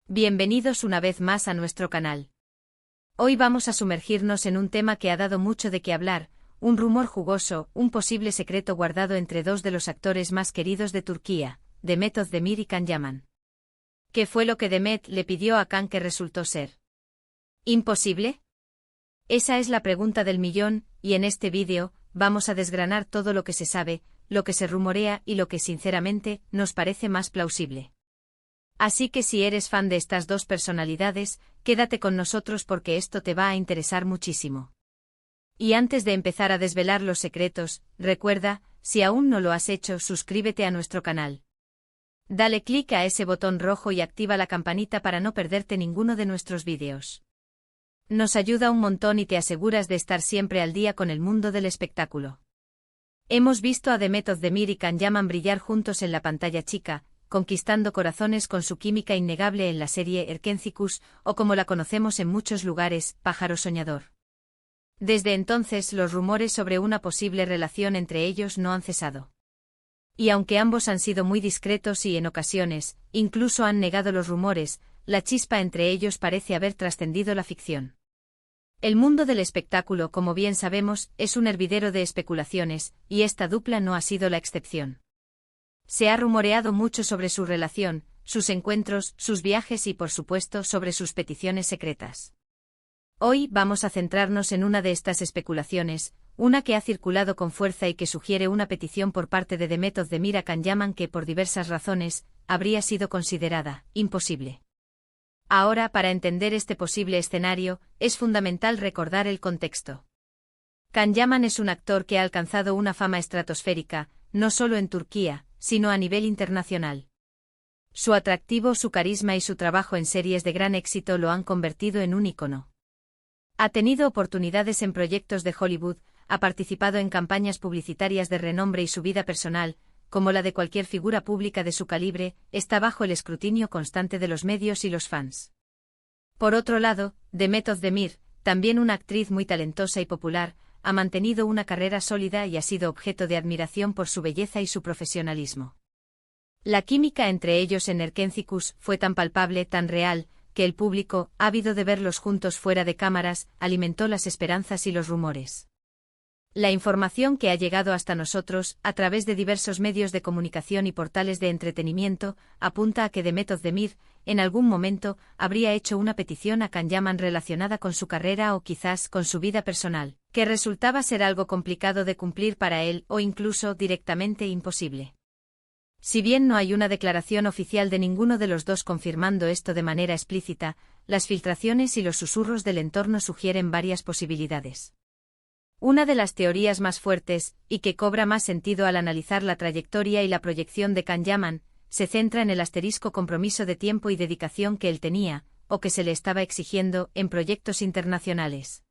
Bienvenidos una vez más a nuestro canal. Hoy vamos a sumergirnos en un tema que ha dado mucho de qué hablar, un rumor jugoso, un posible secreto guardado entre dos de los actores más queridos de Turquía, Demet Özdemir y Can Yaman. ¿Qué fue lo que Demet le pidió a Can que resultó ser imposible? Esa es la pregunta del millón, y en este vídeo, vamos a desgranar todo lo que se sabe, lo que se rumorea y lo que sinceramente nos parece más plausible. Así que si eres fan de estas dos personalidades, quédate con nosotros porque esto te va a interesar muchísimo. Y antes de empezar a desvelar los secretos, recuerda, si aún no lo has hecho, suscríbete a nuestro canal. Dale clic a ese botón rojo y activa la campanita para no perderte ninguno de nuestros vídeos. Nos ayuda un montón y te aseguras de estar siempre al día con el mundo del espectáculo. Hemos visto a Demet Özdemir y Can Yaman brillar juntos en la pantalla chica, conquistando corazones con su química innegable en la serie Erkencikus, o como la conocemos en muchos lugares, Pájaro Soñador. Desde entonces los rumores sobre una posible relación entre ellos no han cesado. Y aunque ambos han sido muy discretos y en ocasiones, incluso han negado los rumores, la chispa entre ellos parece haber trascendido la ficción. El mundo del espectáculo, como bien sabemos, es un hervidero de especulaciones, y esta dupla no ha sido la excepción. Se ha rumoreado mucho sobre su relación, sus encuentros, sus viajes y por supuesto sobre sus peticiones secretas. Hoy vamos a centrarnos en una de estas especulaciones, una que ha circulado con fuerza y que sugiere una petición por parte de Demet Özdemir a Can Yaman que por diversas razones, habría sido considerada imposible. Ahora, para entender este posible escenario, es fundamental recordar el contexto. Can Yaman es un actor que ha alcanzado una fama estratosférica, no solo en Turquía, sino a nivel internacional. Su atractivo, su carisma y su trabajo en series de gran éxito lo han convertido en un ícono. Ha tenido oportunidades en proyectos de Hollywood, ha participado en campañas publicitarias de renombre y su vida personal, como la de cualquier figura pública de su calibre, está bajo el escrutinio constante de los medios y los fans. Por otro lado, Demet Özdemir, también una actriz muy talentosa y popular, ha mantenido una carrera sólida y ha sido objeto de admiración por su belleza y su profesionalismo. La química entre ellos en Erkencikus fue tan palpable, tan real, que el público, ávido de verlos juntos fuera de cámaras, alimentó las esperanzas y los rumores. La información que ha llegado hasta nosotros, a través de diversos medios de comunicación y portales de entretenimiento, apunta a que Demet Özdemir, en algún momento, habría hecho una petición a Can Yaman relacionada con su carrera o quizás con su vida personal, que resultaba ser algo complicado de cumplir para él o incluso directamente imposible. Si bien no hay una declaración oficial de ninguno de los dos confirmando esto de manera explícita, las filtraciones y los susurros del entorno sugieren varias posibilidades. Una de las teorías más fuertes, y que cobra más sentido al analizar la trayectoria y la proyección de Can Yaman, se centra en el asterisco compromiso de tiempo y dedicación que él tenía, o que se le estaba exigiendo, en proyectos internacionales.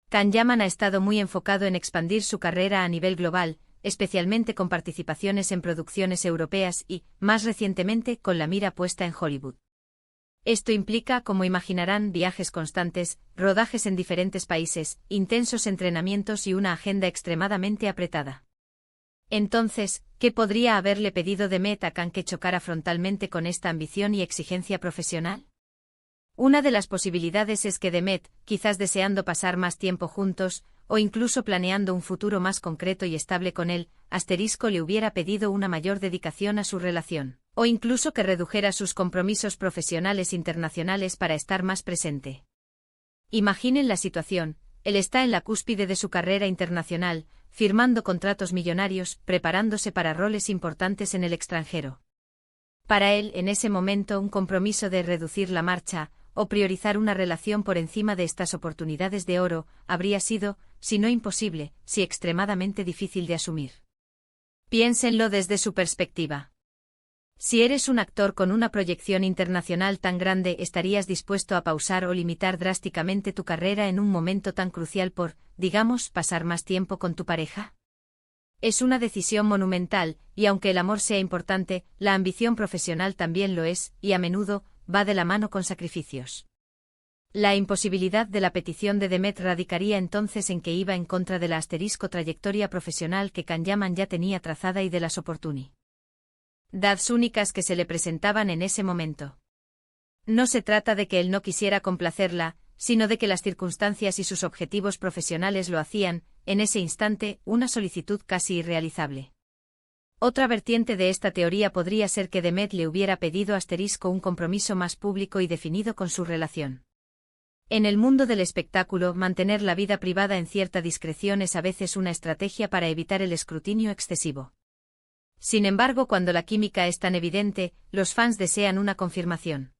Can Yaman ha estado muy enfocado en expandir su carrera a nivel global, especialmente con participaciones en producciones europeas y, más recientemente, con la mira puesta en Hollywood. Esto implica, como imaginarán, viajes constantes, rodajes en diferentes países, intensos entrenamientos y una agenda extremadamente apretada. Entonces, ¿qué podría haberle pedido Demet a Can que chocara frontalmente con esta ambición y exigencia profesional? Una de las posibilidades es que Demet, quizás deseando pasar más tiempo juntos, o incluso planeando un futuro más concreto y estable con él, le hubiera pedido una mayor dedicación a su relación, o incluso que redujera sus compromisos profesionales internacionales para estar más presente. Imaginen la situación, él está en la cúspide de su carrera internacional, firmando contratos millonarios, preparándose para roles importantes en el extranjero. Para él, en ese momento, un compromiso de reducir la marcha, o priorizar una relación por encima de estas oportunidades de oro, habría sido, si no imposible, sí extremadamente difícil de asumir. Piénsenlo desde su perspectiva. Si eres un actor con una proyección internacional tan grande, ¿estarías dispuesto a pausar o limitar drásticamente tu carrera en un momento tan crucial por, digamos, pasar más tiempo con tu pareja? Es una decisión monumental, y aunque el amor sea importante, la ambición profesional también lo es, y a menudo, va de la mano con sacrificios. La imposibilidad de la petición de Demet radicaría entonces en que iba en contra de la trayectoria profesional que Can Yaman ya tenía trazada y de las oportunidades únicas que se le presentaban en ese momento. No se trata de que él no quisiera complacerla, sino de que las circunstancias y sus objetivos profesionales lo hacían, en ese instante, una solicitud casi irrealizable. Otra vertiente de esta teoría podría ser que Demet le hubiera pedido un compromiso más público y definido con su relación. En el mundo del espectáculo, mantener la vida privada en cierta discreción es a veces una estrategia para evitar el escrutinio excesivo. Sin embargo, cuando la química es tan evidente, los fans desean una confirmación.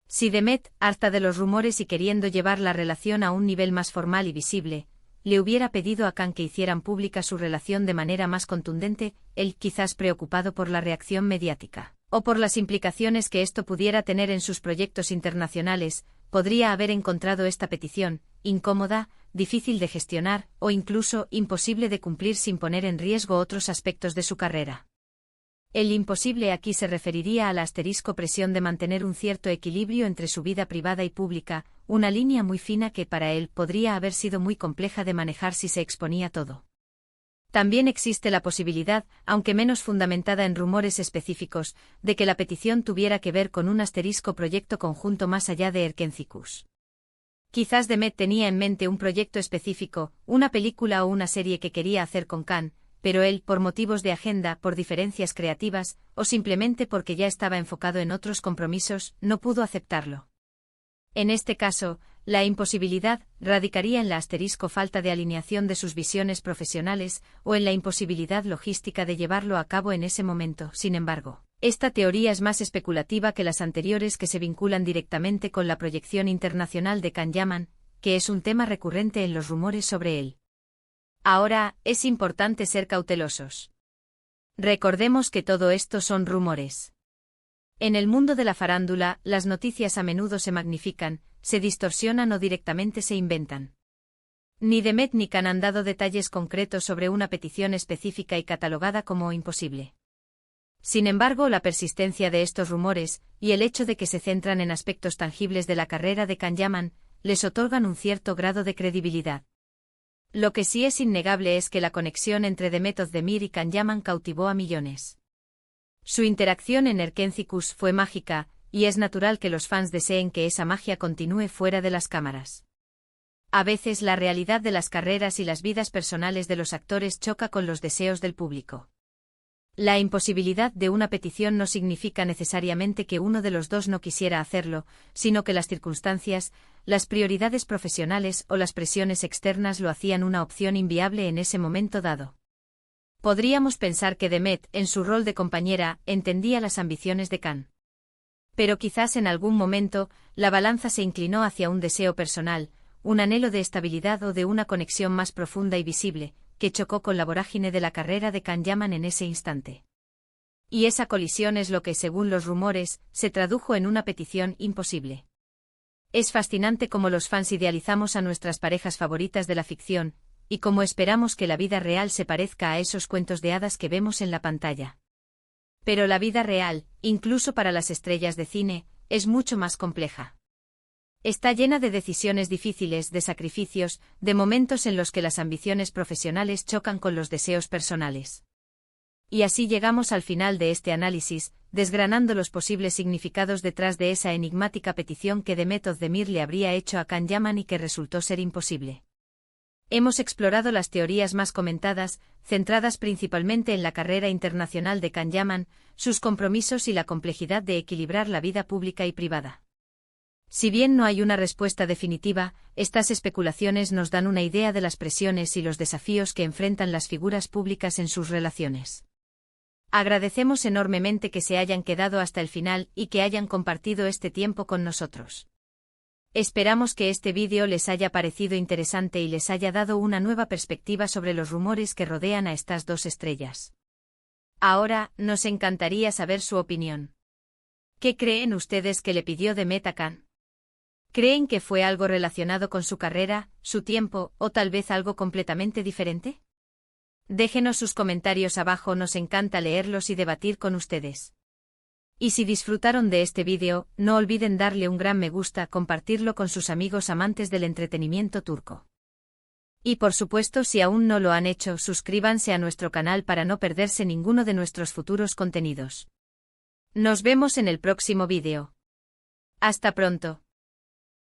Si Demet, harta de los rumores y queriendo llevar la relación a un nivel más formal y visible, le hubiera pedido a Khan que hicieran pública su relación de manera más contundente, él, quizás preocupado por la reacción mediática, o por las implicaciones que esto pudiera tener en sus proyectos internacionales, podría haber encontrado esta petición incómoda, difícil de gestionar, o incluso imposible de cumplir sin poner en riesgo otros aspectos de su carrera. El imposible aquí se referiría a la presión de mantener un cierto equilibrio entre su vida privada y pública, una línea muy fina que para él podría haber sido muy compleja de manejar si se exponía todo. También existe la posibilidad, aunque menos fundamentada en rumores específicos, de que la petición tuviera que ver con un proyecto conjunto más allá de Erkencicus. Quizás Demet tenía en mente un proyecto específico, una película o una serie que quería hacer con Khan, pero él, por motivos de agenda, por diferencias creativas, o simplemente porque ya estaba enfocado en otros compromisos, no pudo aceptarlo. En este caso, la imposibilidad radicaría en la falta de alineación de sus visiones profesionales, o en la imposibilidad logística de llevarlo a cabo en ese momento. Sin embargo, esta teoría es más especulativa que las anteriores que se vinculan directamente con la proyección internacional de Can Yaman, que es un tema recurrente en los rumores sobre él. Ahora, es importante ser cautelosos. Recordemos que todo esto son rumores. En el mundo de la farándula, las noticias a menudo se magnifican, se distorsionan o directamente se inventan. Ni Demet ni Khan han dado detalles concretos sobre una petición específica y catalogada como imposible. Sin embargo, la persistencia de estos rumores, y el hecho de que se centran en aspectos tangibles de la carrera de Can Yaman, les otorgan un cierto grado de credibilidad. Lo que sí es innegable es que la conexión entre Demet Özdemir y Can Yaman cautivó a millones. Su interacción en Erkencicus fue mágica, y es natural que los fans deseen que esa magia continúe fuera de las cámaras. A veces la realidad de las carreras y las vidas personales de los actores choca con los deseos del público. La imposibilidad de una petición no significa necesariamente que uno de los dos no quisiera hacerlo, sino que las circunstancias, las prioridades profesionales o las presiones externas lo hacían una opción inviable en ese momento dado. Podríamos pensar que Demet, en su rol de compañera, entendía las ambiciones de Khan. Pero quizás en algún momento, la balanza se inclinó hacia un deseo personal, un anhelo de estabilidad o de una conexión más profunda y visible, que chocó con la vorágine de la carrera de Can Yaman en ese instante. Y esa colisión es lo que, según los rumores, se tradujo en una petición imposible. Es fascinante cómo los fans idealizamos a nuestras parejas favoritas de la ficción, y cómo esperamos que la vida real se parezca a esos cuentos de hadas que vemos en la pantalla. Pero la vida real, incluso para las estrellas de cine, es mucho más compleja. Está llena de decisiones difíciles, de sacrificios, de momentos en los que las ambiciones profesionales chocan con los deseos personales. Y así llegamos al final de este análisis, desgranando los posibles significados detrás de esa enigmática petición que Demet Özdemir le habría hecho a Can Yaman y que resultó ser imposible. Hemos explorado las teorías más comentadas, centradas principalmente en la carrera internacional de Can Yaman, sus compromisos y la complejidad de equilibrar la vida pública y privada. Si bien no hay una respuesta definitiva, estas especulaciones nos dan una idea de las presiones y los desafíos que enfrentan las figuras públicas en sus relaciones. Agradecemos enormemente que se hayan quedado hasta el final y que hayan compartido este tiempo con nosotros. Esperamos que este vídeo les haya parecido interesante y les haya dado una nueva perspectiva sobre los rumores que rodean a estas dos estrellas. Ahora, nos encantaría saber su opinión. ¿Qué creen ustedes que le pidió Demet a Khan? ¿Creen que fue algo relacionado con su carrera, su tiempo, o tal vez algo completamente diferente? Déjenos sus comentarios abajo, nos encanta leerlos y debatir con ustedes. Y si disfrutaron de este vídeo, no olviden darle un gran me gusta, compartirlo con sus amigos amantes del entretenimiento turco. Y por supuesto, si aún no lo han hecho, suscríbanse a nuestro canal para no perderse ninguno de nuestros futuros contenidos. Nos vemos en el próximo vídeo. Hasta pronto.